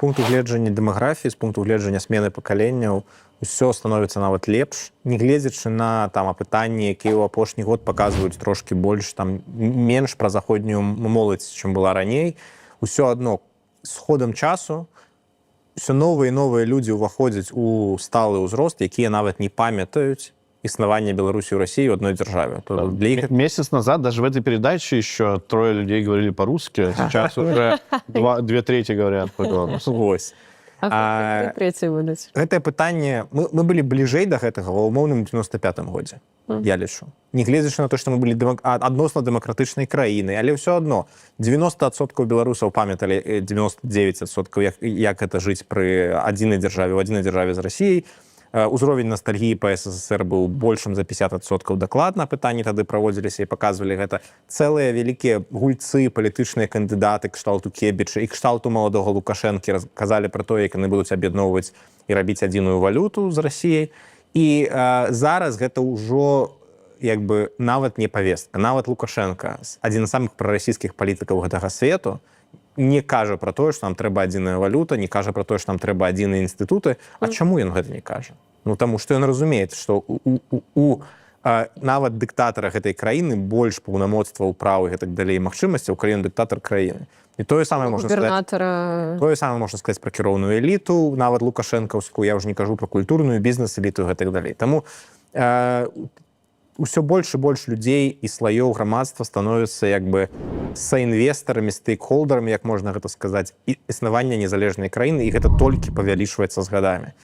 пункту гледжання дэмаграфіі, з пункту гледжання смены пакаленняў усё становіцца нават лепш, нягледзячы на там апытанні, якія ў апошні год паказваюць трошкі больш там менш пра заходнюю моладзь, чым была раней. Усё адно з ходам часу ўсё новыя і новыя людзі ўваходзяць у сталы ўзрост, якія нават не памятаюць існавання Беларусі ў России в одной державе. Для их... Месяц назад даже в этой передаче еще 3 людей говорили по-русски, сейчас уже 2/3 говорят по-белорусски. А гэтае пытанне мы былі бліжэй да гэтага ва ўмоўным 95-м годзе, я лічу. Нягледзячы на то, што мы былі адносна дэмакратычнай краінай, але ўсё адно 90% беларусаў памяталі 99%, як гэта жыць пры адзінай дзяржаве, ў адзінай дзяржаве з Расіяй. Узровень ностальгіі па СССР быў большым за 50% дакладна. Пытанні тады праводзіліся і паказвалі гэта. Цэлыя вялікія гульцы, палітычныя кандыдаты кшталту Кебіча і кшталту маладога Лукашэнкі казалі пра тое, як яны будуць аб'ядноўваць і рабіць адзіную валюту з Расіяй. І зараз гэта ўжо як бы нават не павестка. Нават Лукашенко, адзін з самых прарасійскіх палітыкаў гэтага свету, не кажа пра тое, што нам трэба адзіная валюта, не кажа пра тое, што нам трэба адзіныя інстытуты. А чаму ён гэта не кажа? Ну, таму што ён разумее, што нават дыктатара гэтай краіны больш паўнамоцтваў, праў і гэтак далей магчымасцяў, калі ён дыктатар краіны. І тое самае можна сказаць пра кіроўную эліту, нават лукашэнкаўскую, я ўжо не кажу пра культурную бізнес-эліту і гэтак далей. Таму усё больш і больш людзей і слаёў грамадства становяцца як бы саінвестарамі, стейкхолдарамі, як можна гэта сказаць, і існавання незалежнай краіны, і гэта толькі павялічваецца з гадамі.